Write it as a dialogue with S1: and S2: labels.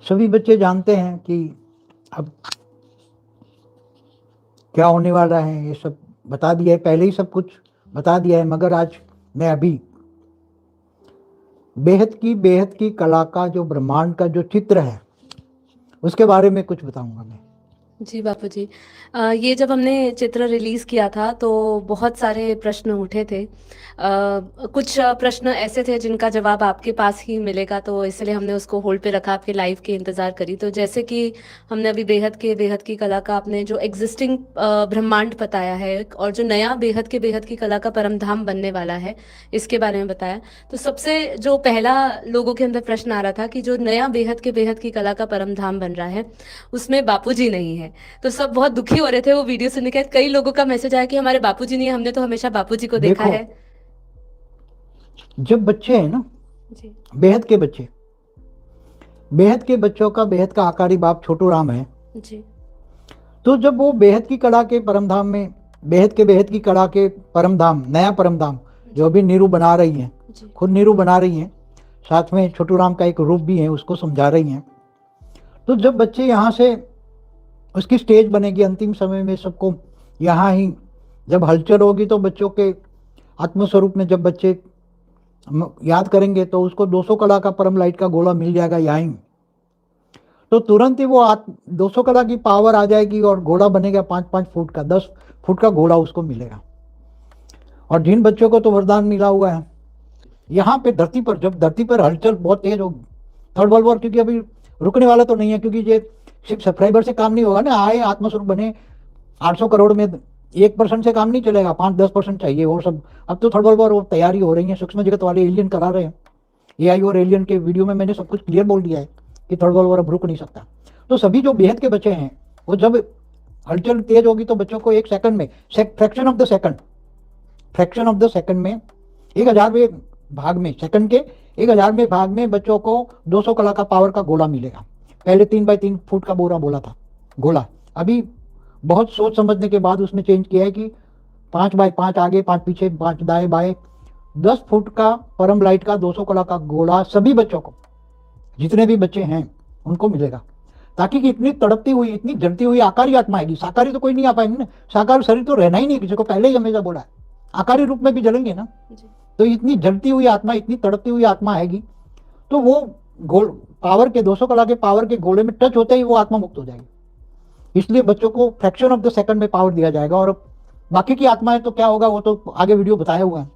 S1: सभी बच्चे जानते हैं कि अब क्या होने वाला है, ये सब बता दिया है, पहले ही सब कुछ बता दिया है। मगर आज मैं अभी बेहद की कला का जो ब्रह्मांड का जो चित्र है उसके बारे में कुछ बताऊंगा मैं।
S2: जी बापूजी। ये जब हमने चित्र रिलीज किया था तो बहुत सारे प्रश्न उठे थे। कुछ प्रश्न ऐसे थे जिनका जवाब आपके पास ही मिलेगा, तो इसलिए हमने उसको होल्ड पे रखा, आपके लाइव के इंतजार करी। तो जैसे कि हमने अभी बेहद की कला का आपने जो एग्जिस्टिंग ब्रह्मांड बताया है, और जो नया बेहद की कला का परमधाम बनने वाला है, इसके बारे में बताया। तो सबसे जो पहला लोगों के अंदर प्रश्न आ रहा था कि जो नया बेहद की कला का परमधाम बन रहा है उसमें बापूजी नहीं है। तो सब बहुत दुखी हो रहे थे वो वीडियो सुनने के बाद। कई लोगों का मैसेज आया कि हमारे बापूजी नहीं है, हमने तो हमेशा बापूजी को देखा
S1: देखो,
S2: है।
S1: जब बच्चे हैं ना,
S2: जी
S1: बेहद के बच्चे, बेहद के बच्चों का बेहद का आकारी बाप छोटू राम है।
S2: जी
S1: तो जब वो बेहद की कला के परमधाम में, बेहद की कला के परमधाम, नया परमधाम जो
S2: जी
S1: अभी नीरू बना रही हैं,
S2: जी
S1: खुद नीरू बना रही हैं, साथ में छोटू राम का एक रूप भी है, उसको समझा रही हैं। तो जब बच्चे यहाँ से, उसकी स्टेज बनेगी अंतिम समय में, सबको यहाँ ही जब हलचल होगी तो बच्चों के आत्मस्वरूप में जब बच्चे याद करेंगे तो उसको 200 कला का परम लाइट का गोला मिल जाएगा यहाँ ही। तो तुरंत ही वो 200 कला की पावर आ जाएगी और घोड़ा बनेगा 5-5 फुट का, 10 फुट का घोड़ा उसको मिलेगा। और जिन बच्चों को तो वरदान मिला हुआ है, यहाँ पे धरती पर, जब धरती पर हलचल बहुत तेज होगी, थर्ड वर्ल्ड वॉर, क्योंकि अभी रुकने वाला तो नहीं है, क्योंकि ये सिर्फ सब्सक्राइबर से काम नहीं होगा ना। आए आत्मस्वरूप बने 800 करोड़ में 1% से काम नहीं चलेगा, 5-10% चाहिए और सब। अब तो थर्ड वर्ल्ड वॉर तैयारी हो रही है, सूक्ष्म जगत वाले एलियन करा रहे हैं। एआई और एलियन के वीडियो में मैंने सब कुछ क्लियर बोल दिया है कि थर्ड वर्ल्ड वॉर अब रुक नहीं सकता। तो सभी जो बेहद के बच्चे हैं, वो जब हलचल तेज होगी तो बच्चों को 1 सेकंड में, फ्रैक्शन ऑफ द सेकंड में, 1000वें भाग में, सेकंड के 1000वें भाग में बच्चों को 200 कला का पावर का गोला मिलेगा। पहले 3x3 फुट का बोरा बोला था गोला, अभी बहुत सोच समझने के बाद उसने चेंज किया है कि 5x5 आगे, 5 पीछे, 5 दाएं बाएं, 10 फुट का परम लाइट का 200 कला का गोला सभी बच्चों को, जितने भी बच्चे हैं उनको मिलेगा। ताकि कि इतनी तड़पती हुई, इतनी जलती हुई आकारी आत्मा आएगी। साकारी तो कोई नहीं आ पाएंगे ना, साकार शरीर तो रहना ही नहीं किसी को, पहले ही हमेशा बोला है, आकारी रूप में भी जलेंगे ना।
S2: जी
S1: तो इतनी जलती हुई आत्मा, इतनी तड़पती हुई आत्मा आएगी, तो वो गोल पावर के 200 कला के पावर के गोले में टच होते ही वो आत्मा मुक्त हो जाएगी। इसलिए बच्चों को फ्रैक्शन ऑफ द सेकंड में पावर दिया जाएगा। और बाकी की आत्माएं तो क्या होगा वो तो आगे वीडियो बताया हुआ है।